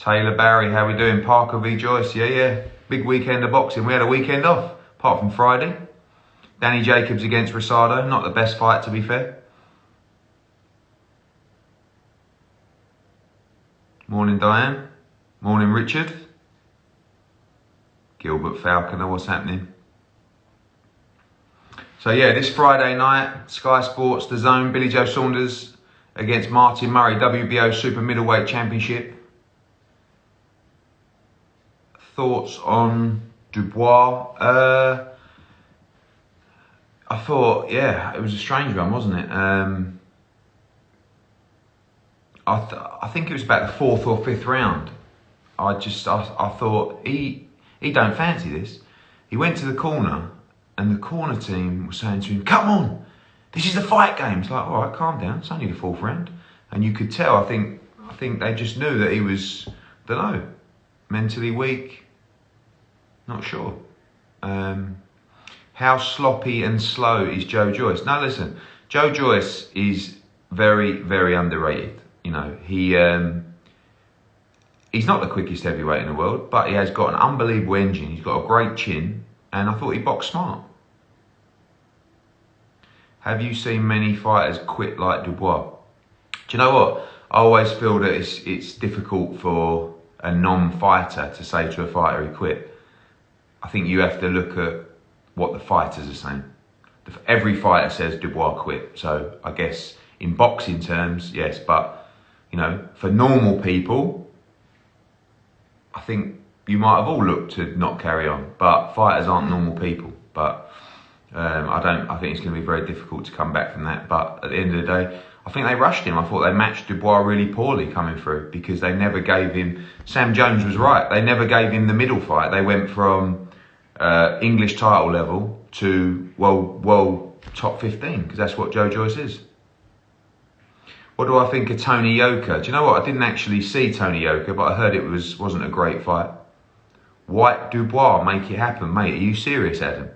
Taylor Barry, how we doing? Parker v Joyce, yeah. Big weekend of boxing. We had a weekend off, apart from Friday. Danny Jacobs against Rosado, not the best fight to be fair. Morning Diane. Morning Richard. Gilbert Falconer, what's happening? So yeah, this Friday night, Sky Sports, The Zone, Billy Joe Saunders against Martin Murray, WBO Super Middleweight Championship. Thoughts on Dubois? I thought, yeah, it was a strange one, wasn't it? I think it was about the 4th or 5th round. I thought he don't fancy this. He went to the corner and the corner team was saying to him, come on, this is the fight game. It's like, all right, calm down, it's only the 4th round. And you could tell, I think they just knew that he was, don't know, mentally weak, not sure. How sloppy and slow is Joe Joyce? Now listen, Joe Joyce is very, very underrated. You know, he's not the quickest heavyweight in the world, but he has got an unbelievable engine. He's got a great chin, and I thought he boxed smart. Have you seen many fighters quit like Dubois? Do you know what? I always feel that it's difficult for a non-fighter to say to a fighter he quit. I think you have to look at what the fighters are saying. Every fighter says Dubois quit. So I guess in boxing terms, yes. But, you know, for normal people, I think you might have all looked to not carry on. But fighters aren't normal people. But I think it's going to be very difficult to come back from that. But at the end of the day, I think they rushed him. I thought they matched Dubois really poorly coming through because they never gave him... Sam Jones was right. They never gave him the middle fight. They went from English title level to world top 15 because that's what Joe Joyce is. What do I think of Tony Yoka? Do you know what? I didn't actually see Tony Yoka, but I heard it wasn't a great fight. White Dubois, make it happen, mate. Are you serious, Adam?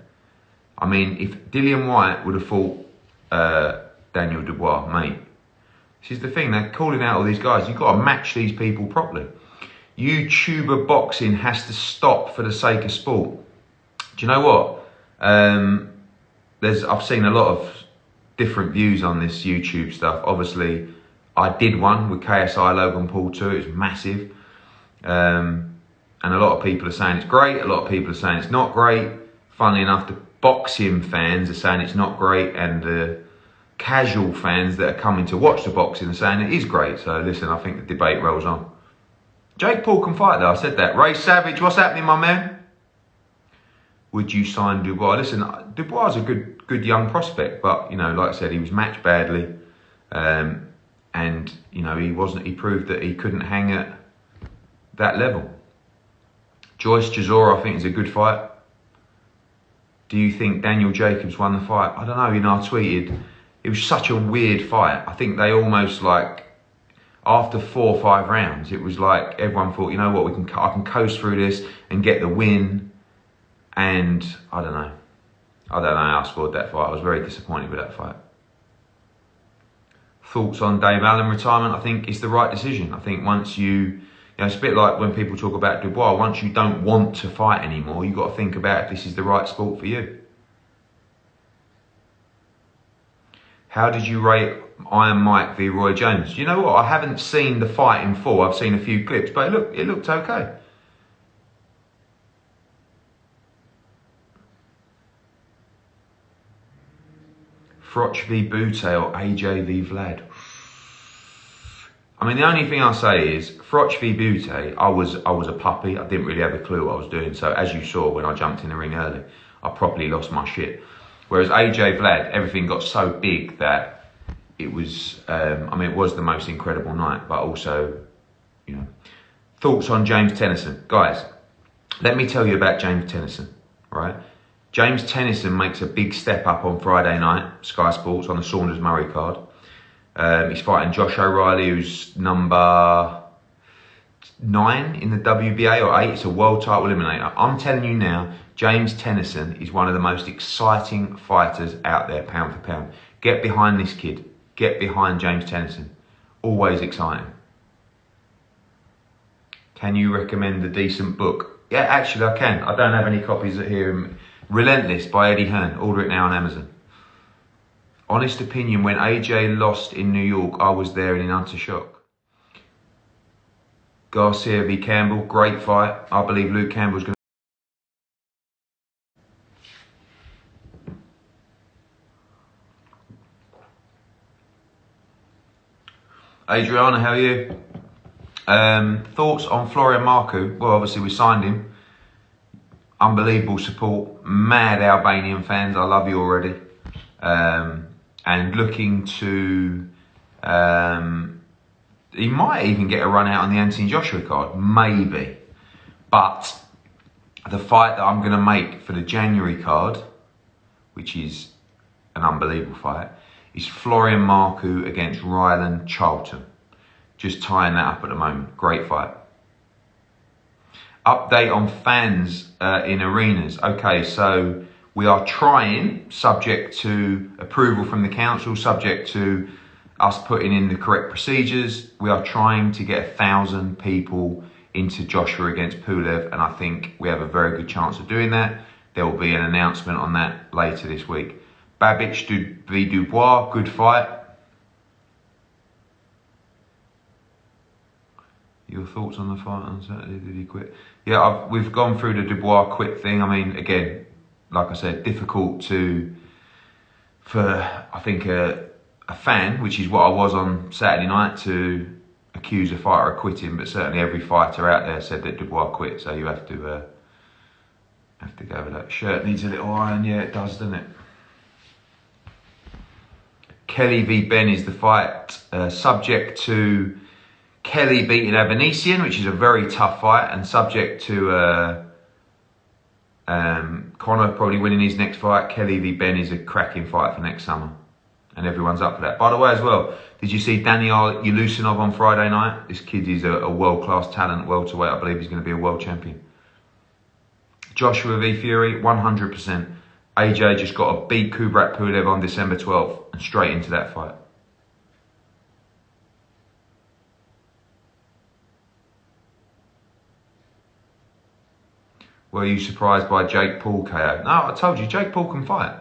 I mean, if Dillian White would have fought Daniel Dubois, mate. This is the thing, they're calling out all these guys. You've got to match these people properly. YouTuber boxing has to stop for the sake of sport. Do you know what? I've seen a lot of different views on this YouTube stuff. Obviously, I did one with KSI Logan Paul too. It was massive. And a lot of people are saying it's great. A lot of people are saying it's not great. Funnily enough, the boxing fans are saying it's not great. And the casual fans that are coming to watch the boxing are saying it is great. So listen, I think the debate rolls on. Jake Paul can fight though. I said that. Ray Savage, what's happening, my man? Would you sign Dubois? Listen, Dubois is a good young prospect, but you know, like I said, he was matched badly, and you know, he proved that he couldn't hang at that level. Joyce Chisora, I think, is a good fight. Do you think Daniel Jacobs won the fight? I don't know. You know, I tweeted it was such a weird fight. I think they almost like after 4 or 5 rounds, it was like everyone thought, you know what, I can coast through this and get the win. And I don't know how I scored that fight. I was very disappointed with that fight. Thoughts on Dave Allen retirement? I think it's the right decision. I think once you know, it's a bit like when people talk about Dubois. Once you don't want to fight anymore, you've got to think about if this is the right sport for you. How did you rate Iron Mike v Roy Jones? You know what? I haven't seen the fight in full. I've seen a few clips, but it looked okay. Froch v Bute or AJ v Vlad? I mean, the only thing I'll say is, Froch v Bute, I was a puppy. I didn't really have a clue what I was doing. So as you saw when I jumped in the ring early, I properly lost my shit. Whereas AJ Vlad, everything got so big that it was, I mean, it was the most incredible night, but also, you know. Thoughts on James Tennyson? Guys, let me tell you about James Tennyson, right? James Tennyson makes a big step up on Friday night, Sky Sports, on the Saunders Murray card. He's fighting Josh O'Reilly, who's number 9 in the WBA or 8. It's a world title eliminator. I'm telling you now, James Tennyson is one of the most exciting fighters out there, pound for pound. Get behind this kid. Get behind James Tennyson. Always exciting. Can you recommend a decent book? Yeah, actually I can. I don't have any copies here. Relentless by Eddie Hearn. Order it now on Amazon. Honest opinion, when AJ lost in New York, I was there in utter shock. Garcia v Campbell, great fight. I believe Luke Campbell's going to... Adriana, how are you? Thoughts on Florian Marku? Well, obviously we signed him. Unbelievable support. Mad Albanian fans. I love you already. And looking to... he might even get a run out on the Anthony Joshua card. Maybe. But the fight that I'm going to make for the January card, which is an unbelievable fight, is Florian Marku against Ryland Charlton. Just tying that up at the moment. Great fight. Update on fans in arenas. Okay, so we are trying, subject to approval from the council, subject to us putting in the correct procedures, we are trying to get 1,000 people into Joshua against Pulev, and I think we have a very good chance of doing that. There will be an announcement on that later this week. Babic v Dubois, good fight. Your thoughts on the fight on Saturday? Did he quit? Yeah, we've gone through the Dubois quit thing. I mean, again, like I said, difficult for I think a fan, which is what I was on Saturday night, to accuse a fighter of quitting. But certainly every fighter out there said that Dubois quit, so you have to go with that. Shirt needs a little iron. Yeah, it does, doesn't it? Kelly v Ben is the fight, subject to Kelly beating Avanesian, which is a very tough fight, and subject to Conor probably winning his next fight. Kelly v Ben is a cracking fight for next summer, and everyone's up for that. By the way, as well, did you see Daniel Yelusinov on Friday night? This kid is a world-class talent, welterweight. I believe he's going to be a world champion. Joshua v Fury, 100%. AJ just got to beat Kubrat Pulev on December 12th and straight into that fight. Were you surprised by Jake Paul KO? No, I told you, Jake Paul can fight.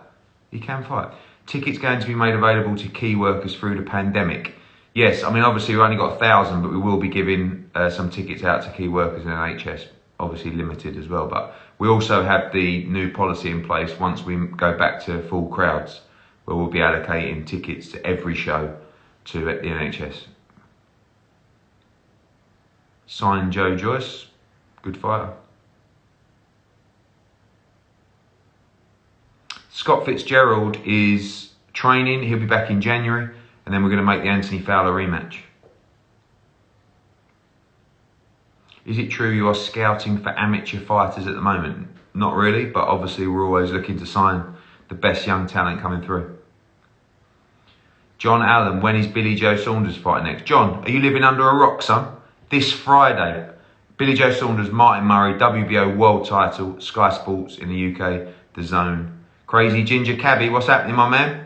He can fight. Tickets going to be made available to key workers through the pandemic. Yes, I mean, obviously we've only got 1,000, but we will be giving some tickets out to key workers in NHS. Obviously limited as well, but we also have the new policy in place once we go back to full crowds, where we'll be allocating tickets to every show to the NHS. Signed Joe Joyce, good fighter. Scott Fitzgerald is training, he'll be back in January, and then we're going to make the Anthony Fowler rematch. Is it true you are scouting for amateur fighters at the moment? Not really, but obviously we're always looking to sign the best young talent coming through. John Allen, when is Billy Joe Saunders fighting next? John, are you living under a rock, son? This Friday, Billy Joe Saunders, Martin Murray, WBO world title, Sky Sports in the UK, The Zone. Crazy Ginger Cabby, what's happening, my man?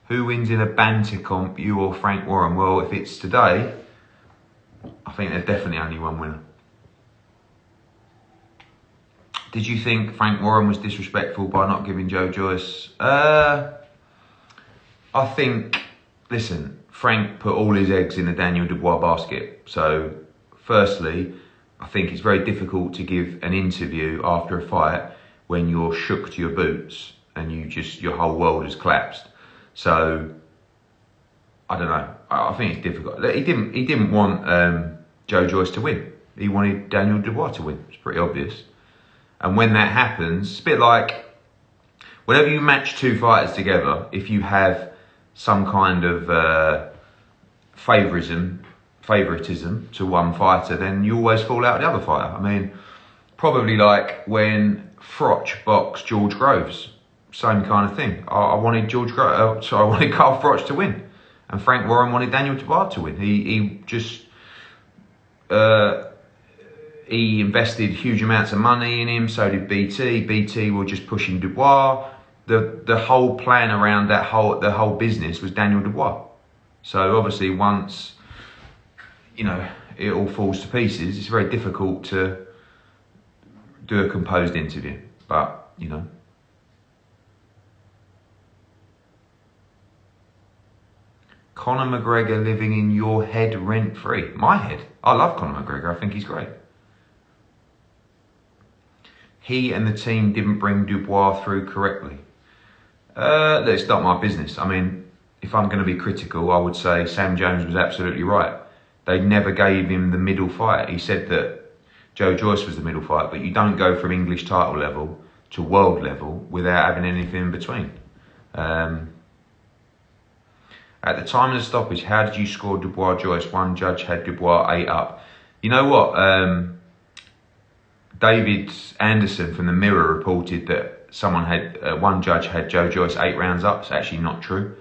Who wins in a banter comp, you or Frank Warren? Well, if it's today, I think there's definitely only one winner. Did you think Frank Warren was disrespectful by not giving Joe Joyce? I think, listen, Frank put all his eggs in the Daniel Dubois basket. So, firstly, I think it's very difficult to give an interview after a fight when you're shook to your boots and your whole world has collapsed. So, I don't know. I think it's difficult. He didn't want Joe Joyce to win. He wanted Daniel Dubois to win. It's pretty obvious. And when that happens, it's a bit like whenever you match two fighters together, if you have some kind of favoritism to one fighter, then you always fall out with the other fighter. I mean, probably like when Froch boxed George Groves. Same kind of thing. I wanted I wanted Carl Froch to win, and Frank Warren wanted Daniel Dubois to win. He invested huge amounts of money in him. So did BT. BT were just pushing Dubois. The whole plan around the whole business was Daniel Dubois. So obviously once, you know, it all falls to pieces, it's very difficult to do a composed interview. But, you know. Conor McGregor living in your head rent-free. My head? I love Conor McGregor, I think he's great. He and the team didn't bring Dubois through correctly. It's not my business. I mean, if I'm going to be critical, I would say Sam Jones was absolutely right. They never gave him the middle fight. He said that Joe Joyce was the middle fight, but you don't go from English title level to world level without having anything in between. At the time of the stoppage, how did you score Dubois Joyce? One judge had Dubois 8 up. You know what? David Anderson from the Mirror reported that someone had one judge had Joe Joyce 8 rounds up. It's actually not true.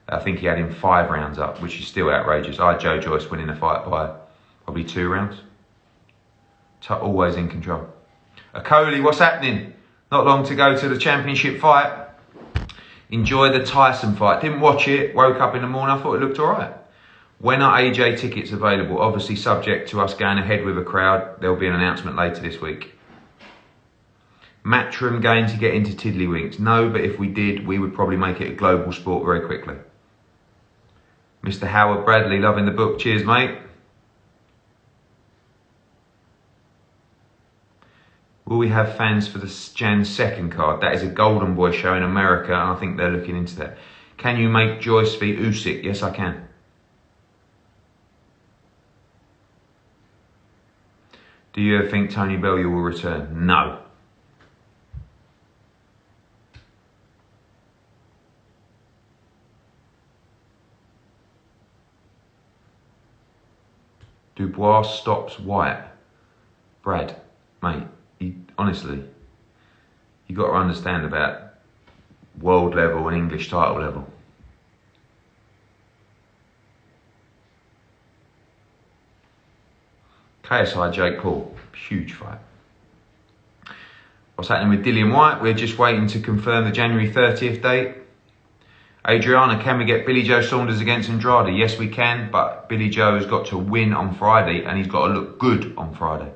I think he had him 5 rounds up, which is still outrageous. I had Joe Joyce winning the fight by probably 2 rounds. Always in control. Akoli, what's happening? Not long to go to the championship fight. Enjoy the Tyson fight. Didn't watch it. Woke up in the morning. I thought it looked all right. When are AJ tickets available? Obviously subject to us going ahead with a crowd. There'll be an announcement later this week. Matchroom going to get into Tiddlywinks? No, but if we did, we would probably make it a global sport very quickly. Mr. Howard Bradley, loving the book. Cheers, mate. Will we have fans for the Jan 2nd card? That is a Golden Boy show in America, and I think they're looking into that. Can you make Joyce v Usyk? Yes, I can. Do you ever think Tony Bellew will return? No. Dubois stops White. Brad, mate. Honestly, you got to understand about world level and English title level. KSI Jake Paul, huge fight. What's happening with Dillian White? We're just waiting to confirm the January 30th date. Adriana, can we get Billy Joe Saunders against Andrade? Yes, we can, but Billy Joe has got to win on Friday and he's got to look good on Friday.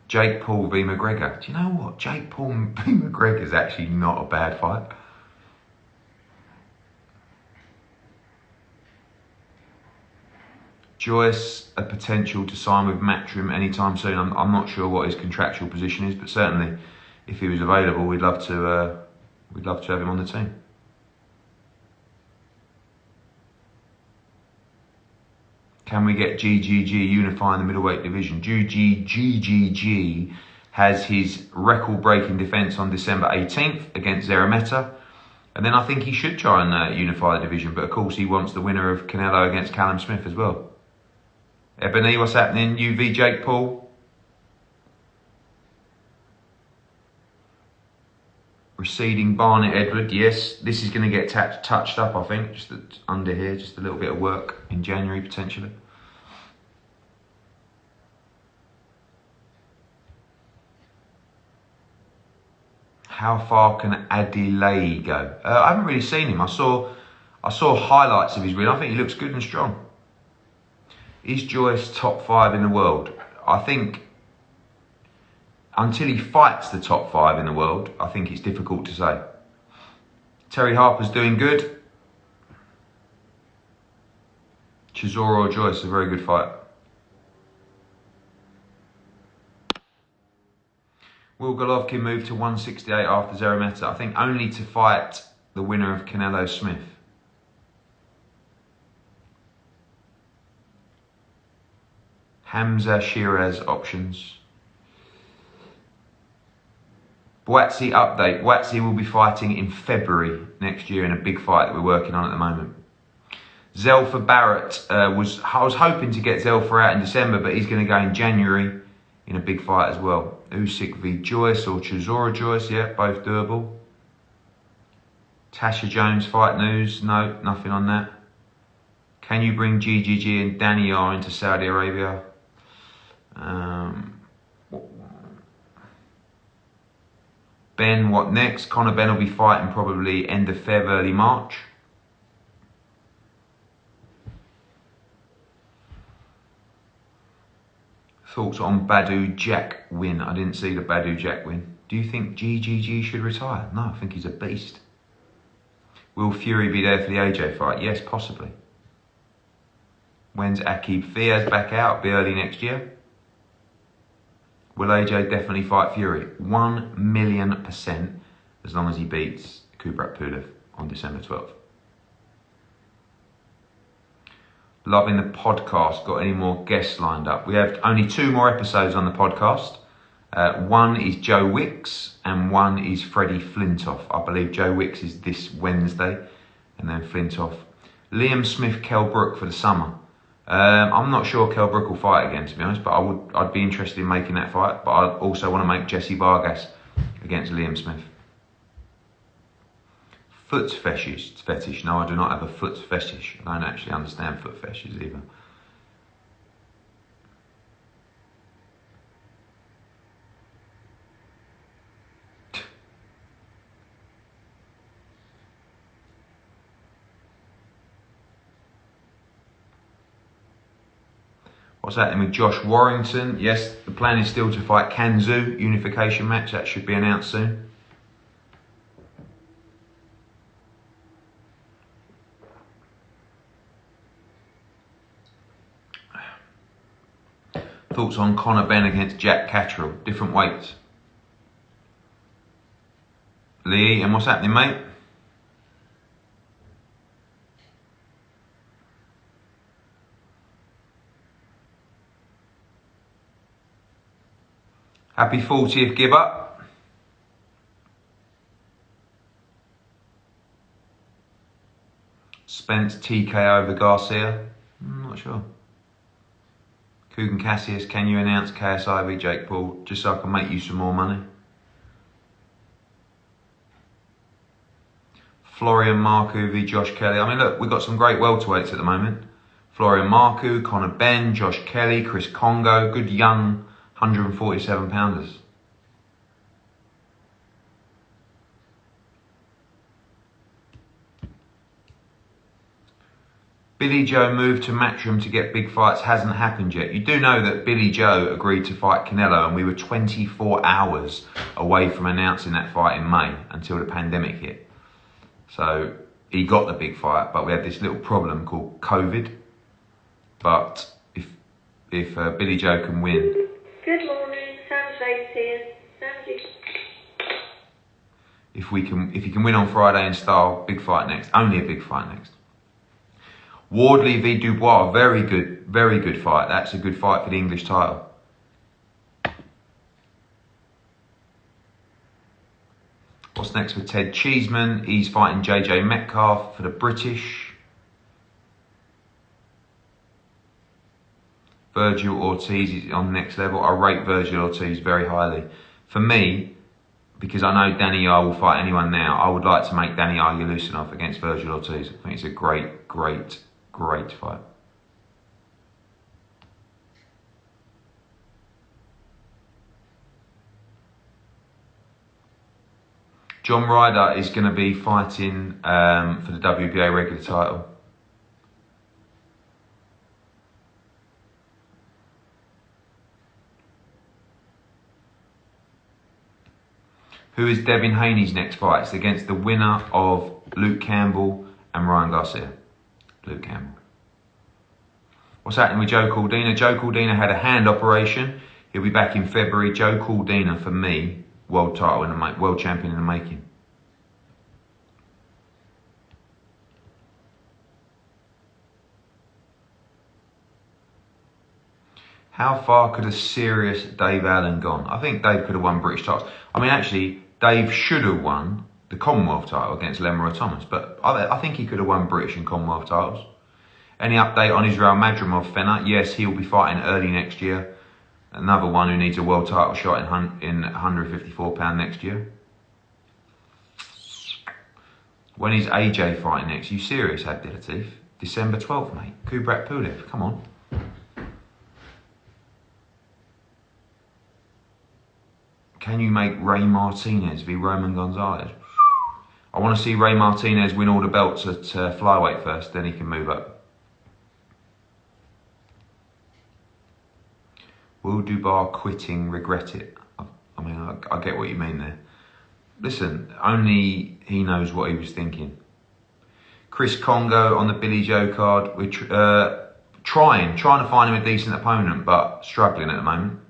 Jake Paul v McGregor. Do you know what? Jake Paul v McGregor is actually not a bad fight. Joyce, a potential to sign with Matchroom anytime soon. I'm not sure what his contractual position is, but certainly if he was available, we'd love to have him on the team. Can we get GGG unifying the middleweight division? GGG has his record-breaking defence on December 18th against Zerameta. And then I think he should try and unify the division. But of course, he wants the winner of Canelo against Callum Smith as well. Ebony, what's happening? UV Jake Paul. Receding Barnett Edward. Yes, this is going to get touched up, I think. Just under here, just a little bit of work in January potentially. How far can Adelaide go? I haven't really seen him. I saw highlights of his win. I think he looks good and strong. Is Joyce top 5 in the world? I think until he fights the top 5 in the world, I think it's difficult to say. Terry Harper's doing good. Chisora or Joyce, a very good fight. Will Golovkin move to 168 after Zerameta? I think only to fight the winner of Canelo Smith. Hamza Shiraz options. Boatsy update. Boatsy will be fighting in February next year in a big fight that we're working on at the moment. Zelfa Barrett, I was hoping to get Zelfa out in December, but he's going to go in January in a big fight as well. Usyk v Joyce or Chisora Joyce, yeah, both doable. Tasha Jones fight news, no, nothing on that. Can you bring GGG and Danny R into Saudi Arabia? Ben, what next? Conor Ben will be fighting probably end of Feb, early March. Thoughts on Badou Jack win? I didn't see the Badou Jack win. Do you think GGG should retire? No, I think he's a beast. Will Fury be there for the AJ fight? Yes, possibly. When's Akib Fiaz back out? Be early next year. Will AJ definitely fight Fury? 1,000,000%, as long as he beats Kubrat Pulev on December 12th. Loving the podcast. Got any more guests lined up? We have only 2 more episodes on the podcast. One is Joe Wicks and one is Freddie Flintoff. I believe Joe Wicks is this Wednesday and then Flintoff. Liam Smith, Kell Brook for the summer. I'm not sure Kell Brook will fight again, to be honest, but I'd be interested in making that fight. But I also want to make Jesse Vargas against Liam Smith. Foot fetish. No, I do not have a foot fetish. I don't actually understand foot fetishes either. What's happening with Josh Warrington? Yes, the plan is still to fight Kanzu unification match. That should be announced soon. Thoughts on Conor Ben against Jack Catterall? Different weights. Lee, and what's happening, mate? Happy 40th, Gibber. Spence TKO over Garcia? I'm not sure. Kugan Cassius, can you announce KSI v Jake Paul just so I can make you some more money? Florian Marku v Josh Kelly. I mean, look, we've got some great welterweights at the moment. Florian Marku, Conor Ben, Josh Kelly, Chris Congo, good young 147 pounders. Billy Joe moved to Matchroom to get big fights. Hasn't happened yet. You do know that Billy Joe agreed to fight Canelo and we were 24 hours away from announcing that fight in May until the pandemic hit. So he got the big fight, but we had this little problem called COVID. But if Billy Joe can win... Good morning, Sam's Face here. If he can win on Friday in style, big fight next. Only a big fight next. Wardley v Dubois, very good fight. That's a good fight for the English title. What's next for Ted Cheeseman? He's fighting JJ Metcalf for the British. Virgil Ortiz is on next level. I rate Virgil Ortiz very highly. For me, because I know Danny Yar will fight anyone now, I would like to make Danny Yar Yulushinov against Virgil Ortiz. I think it's a great fight. John Ryder is going to be fighting for the WBA regular title. Who is Devin Haney's next fight? It's against the winner of Luke Campbell and Ryan Garcia. Luke Campbell. What's happening with Joe Caldina? Joe Caldina had a hand operation. He'll be back in February. Joe Caldina, for me, world champion in the making. How far could a serious Dave Allen gone? I think Dave could have won British titles. I mean, actually, Dave should have won the Commonwealth title against Lemroy Thomas, but I think he could have won British and Commonwealth titles. Any update on Israel Madrimov, Fenner? Yes, he'll be fighting early next year. Another one who needs a world title shot in 154 pound next year. When is AJ fighting next? You serious, Abdelatif? December 12th, mate. Kubrat Pulev, come on. Can you make Ray Martinez v Roman Gonzalez? I want to see Ray Martinez win all the belts at flyweight first, then he can move up. Will Dubois quitting regret it? I mean, I get what you mean there. Listen, only he knows what he was thinking. Chris Congo on the Billy Joe card. We're trying to find him a decent opponent, but struggling at the moment.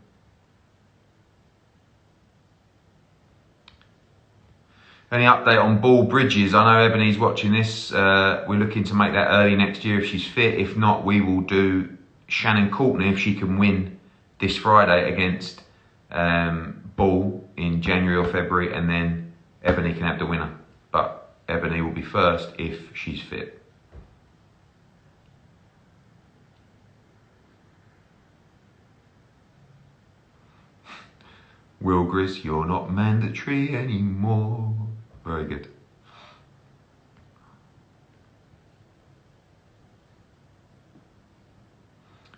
Any update on Ball Bridges? I know Ebony's watching this. We're looking to make that early next year if she's fit. If not, we will do Shannon Courtney if she can win this Friday against Ball in January or February, and then Ebony can have the winner. But Ebony will be first if she's fit. Will Gris, you're not mandatory anymore. Very good.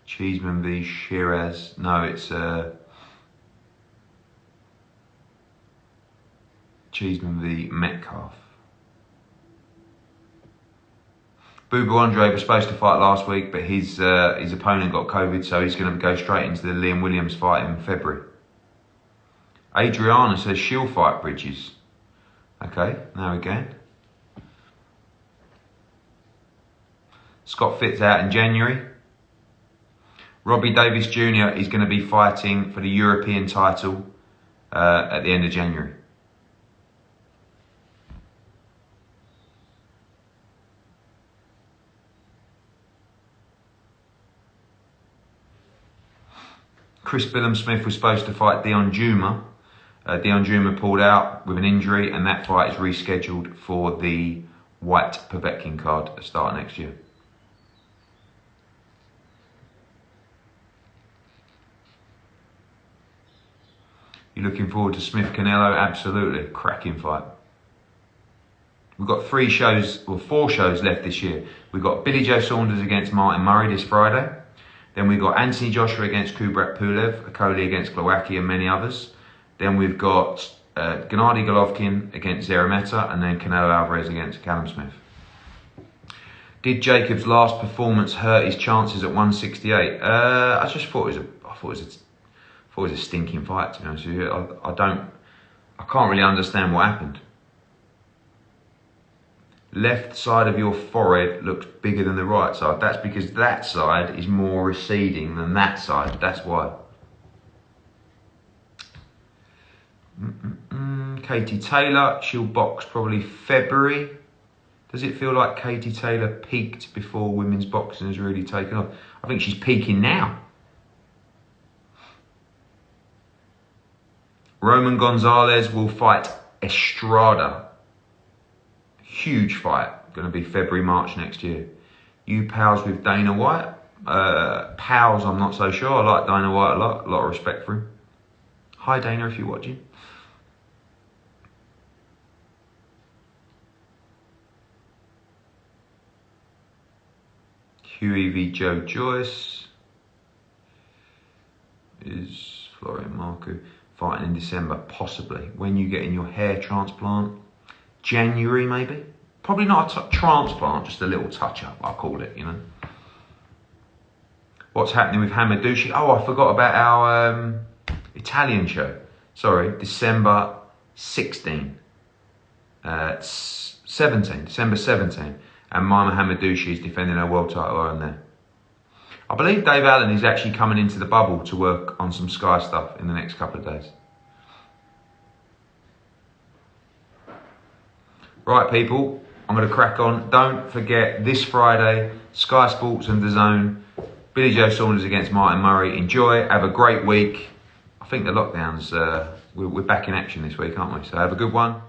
Cheeseman v Shiraz. No, it's Cheeseman v Metcalf. Bubu Andre was supposed to fight last week, but his opponent got COVID, so he's going to go straight into the Liam Williams fight in February. Adriana says she'll fight Bridges. Okay, now again. Scott Fitt's out in January. Robbie Davis Jr. is going to be fighting for the European title at the end of January. Chris Billum-Smith was supposed to fight Dion Juma. Dion Juma pulled out with an injury, and that fight is rescheduled for the White Povetkin card at the start of next year. You looking forward to Smith Canelo? Absolutely, cracking fight. We've got 4 shows left this year. We've got Billy Joe Saunders against Martin Murray this Friday. Then we've got Anthony Joshua against Kubrat Pulev, Akoli against Glowacki, and many others. Then we've got Gennady Golovkin against Zerameta, and then Canelo Alvarez against Callum Smith. Did Jacob's last performance hurt his chances at 168? I just thought it was a stinking fight, to be honest with you. I can't really understand what happened. Left side of your forehead looks bigger than the right side. That's because that side is more receding than that side. That's why. Katie Taylor, she'll box probably February. Does it feel like Katie Taylor peaked before women's boxing has really taken off? I think she's peaking now. Roman Gonzalez will fight Estrada. Huge fight, going to be February, March next year. You pals with Dana White? Pals, I'm not so sure. I like Dana White a lot of respect for him. Hi Dana, if you're watching. Huey v Joe Joyce. Is Florian Marco fighting in December? Possibly. When you get in your hair transplant? January maybe? Probably not a transplant, just a little touch-up, I'll call it, you know. What's happening with Hamadushi? Oh, I forgot about our Italian show. Sorry, December 16. December 17. And Mama Hamadushi is defending her world title on there. I believe Dave Allen is actually coming into the bubble to work on some Sky stuff in the next couple of days. Right, people, I'm going to crack on. Don't forget, this Friday, Sky Sports and DAZN, Billy Joe Saunders against Martin Murray. Enjoy, have a great week. I think the lockdowns, we're back in action this week, aren't we? So have a good one.